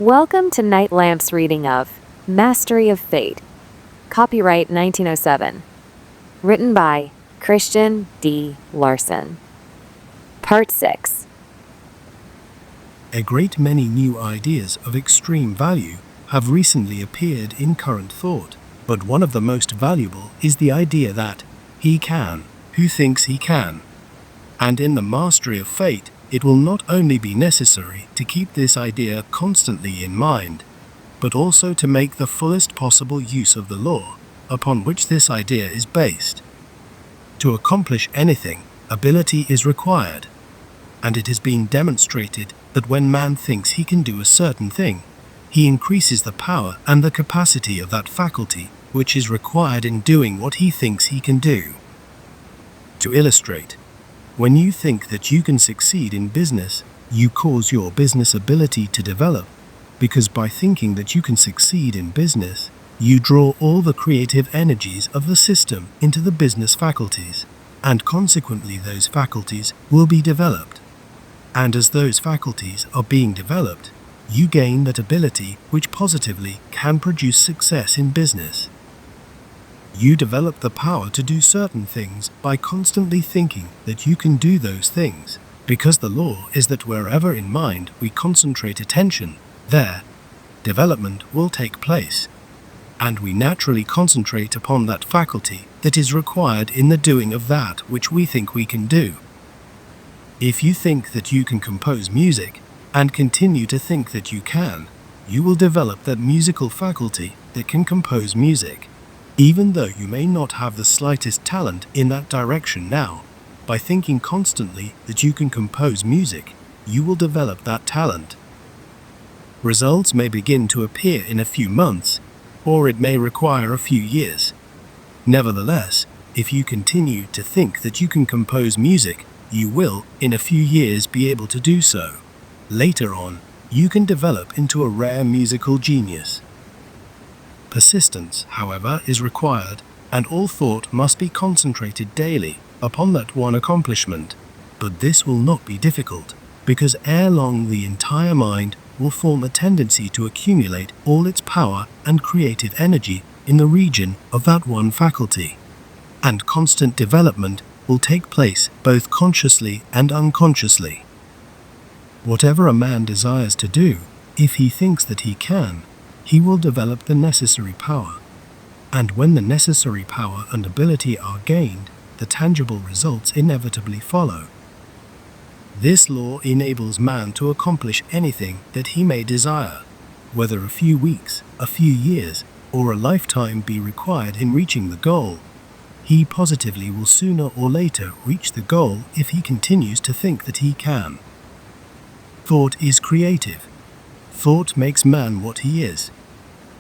Welcome to NightLamp's reading of Mastery of Fate, copyright 1907, written by Christian D. Larson. Part 6. A great many new ideas of extreme value have recently appeared in current thought, but one of the most valuable is the idea that he can, who thinks he can. And in the mastery of fate, it will not only be necessary to keep this idea constantly in mind, but also to make the fullest possible use of the law upon which this idea is based. To accomplish anything, ability is required, and it has been demonstrated that when man thinks he can do a certain thing, he increases the power and the capacity of that faculty which is required in doing what he thinks he can do. To illustrate, when you think that you can succeed in business, you cause your business ability to develop, because by thinking that you can succeed in business, you draw all the creative energies of the system into the business faculties, and consequently those faculties will be developed. And as those faculties are being developed, you gain that ability which positively can produce success in business. You develop the power to do certain things by constantly thinking that you can do those things, because the law is that wherever in mind we concentrate attention, there, development will take place. And we naturally concentrate upon that faculty that is required in the doing of that which we think we can do. If you think that you can compose music, and continue to think that you can, you will develop that musical faculty that can compose music. Even though you may not have the slightest talent in that direction now, by thinking constantly that you can compose music, you will develop that talent. Results may begin to appear in a few months, or it may require a few years. Nevertheless, if you continue to think that you can compose music, you will, in a few years, be able to do so. Later on, you can develop into a rare musical genius. Persistence, however, is required, and all thought must be concentrated daily upon that one accomplishment. But this will not be difficult, because ere long the entire mind will form a tendency to accumulate all its power and creative energy in the region of that one faculty. And constant development will take place both consciously and unconsciously. Whatever a man desires to do, if he thinks that he can, he will develop the necessary power. And when the necessary power and ability are gained, the tangible results inevitably follow. This law enables man to accomplish anything that he may desire, whether a few weeks, a few years, or a lifetime be required in reaching the goal. He positively will sooner or later reach the goal if he continues to think that he can. Thought is creative. Thought makes man what he is,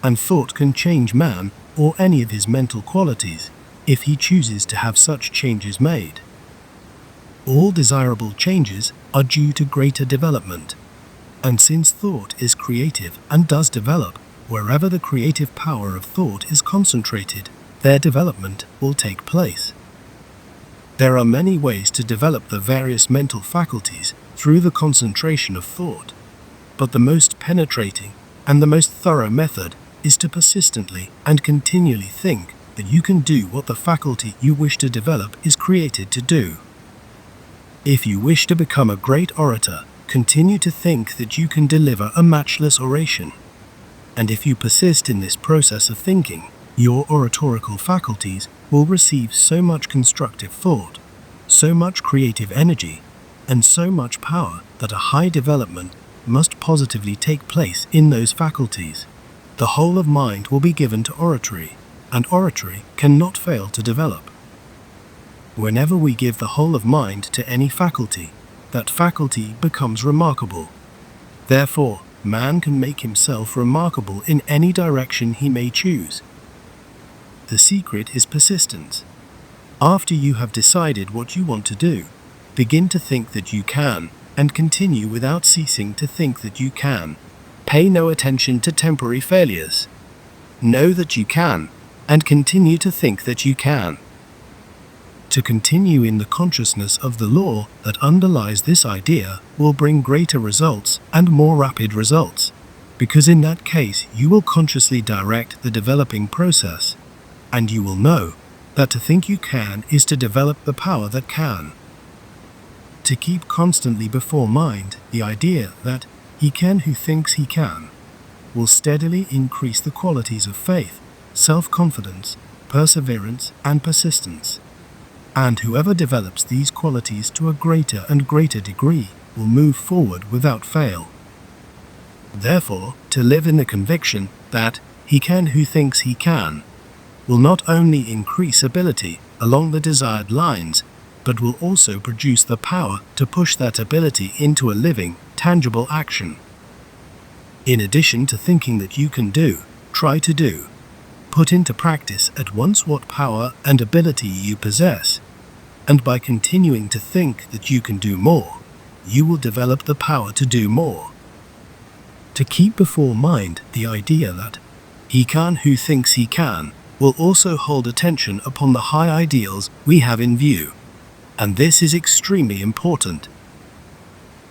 and thought can change man or any of his mental qualities if he chooses to have such changes made. All desirable changes are due to greater development, and since thought is creative and does develop, wherever the creative power of thought is concentrated, their development will take place. There are many ways to develop the various mental faculties through the concentration of thought, but the most penetrating and the most thorough method is to persistently and continually think that you can do what the faculty you wish to develop is created to do. If you wish to become a great orator, continue to think that you can deliver a matchless oration. And if you persist in this process of thinking, your oratorical faculties will receive so much constructive thought, so much creative energy, and so much power that a high development must positively take place in those faculties. The whole of mind will be given to oratory, and oratory cannot fail to develop. Whenever we give the whole of mind to any faculty, that faculty becomes remarkable. Therefore, man can make himself remarkable in any direction he may choose. The secret is persistence. After you have decided what you want to do, begin to think that you can, and continue without ceasing to think that you can. Pay no attention to temporary failures. Know that you can, and continue to think that you can. To continue in the consciousness of the law that underlies this idea will bring greater results and more rapid results, because in that case you will consciously direct the developing process, and you will know that to think you can is to develop the power that can. To keep constantly before mind the idea that he can who thinks he can will steadily increase the qualities of faith, self-confidence, perseverance, and persistence. And whoever develops these qualities to a greater and greater degree will move forward without fail. Therefore, to live in the conviction that he can who thinks he can will not only increase ability along the desired lines, but will also produce the power to push that ability into a living, tangible action. In addition to thinking that you can do, try to do. Put into practice at once what power and ability you possess, and by continuing to think that you can do more, you will develop the power to do more. To keep before mind the idea that he can who thinks he can will also hold attention upon the high ideals we have in view, and this is extremely important.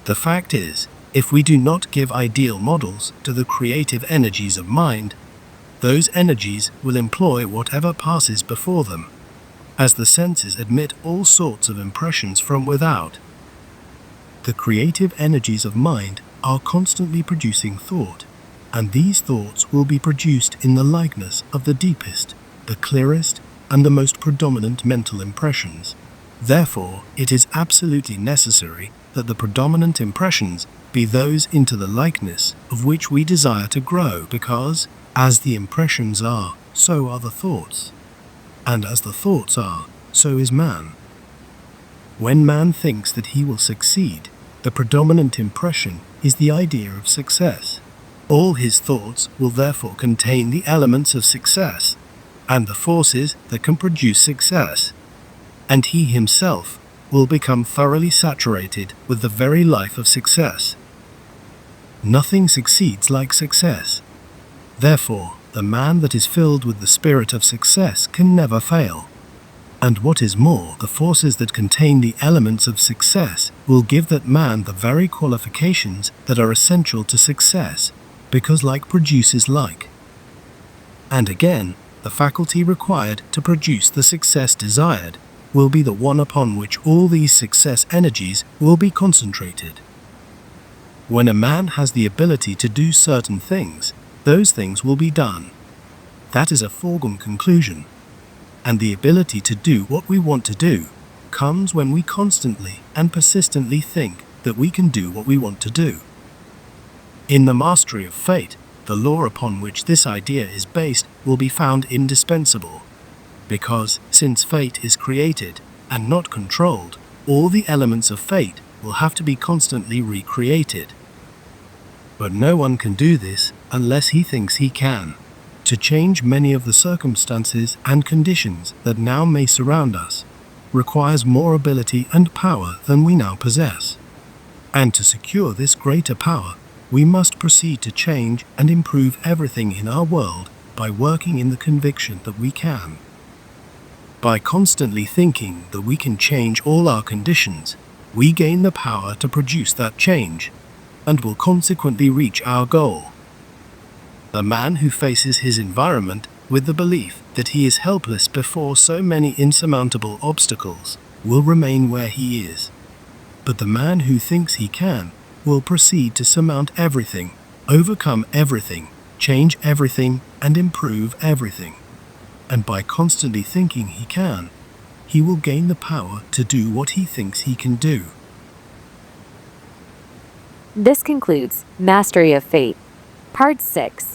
The fact is, if we do not give ideal models to the creative energies of mind, those energies will employ whatever passes before them, as the senses admit all sorts of impressions from without. The creative energies of mind are constantly producing thought, and these thoughts will be produced in the likeness of the deepest, the clearest, and the most predominant mental impressions. Therefore, it is absolutely necessary that the predominant impressions be those into the likeness of which we desire to grow, because, as the impressions are, so are the thoughts. And as the thoughts are, so is man. When man thinks that he will succeed, the predominant impression is the idea of success. All his thoughts will therefore contain the elements of success, and the forces that can produce success. And he himself will become thoroughly saturated with the very life of success. Nothing succeeds like success. Therefore, the man that is filled with the spirit of success can never fail. And what is more, the forces that contain the elements of success will give that man the very qualifications that are essential to success, because like produces like. And again, the faculty required to produce the success desired will be the one upon which all these success energies will be concentrated. When a man has the ability to do certain things, those things will be done. That is a foregone conclusion. And the ability to do what we want to do comes when we constantly and persistently think that we can do what we want to do. In the mastery of fate, the law upon which this idea is based will be found indispensable, because, since fate is created and not controlled, all the elements of fate will have to be constantly recreated. But no one can do this unless he thinks he can. To change many of the circumstances and conditions that now may surround us requires more ability and power than we now possess. And to secure this greater power, we must proceed to change and improve everything in our world by working in the conviction that we can. By constantly thinking that we can change all our conditions, we gain the power to produce that change, and will consequently reach our goal. The man who faces his environment with the belief that he is helpless before so many insurmountable obstacles will remain where he is. But the man who thinks he can will proceed to surmount everything, overcome everything, change everything, and improve everything. And by constantly thinking he can, he will gain the power to do what he thinks he can do. This concludes Mastery of Fate, Part 6.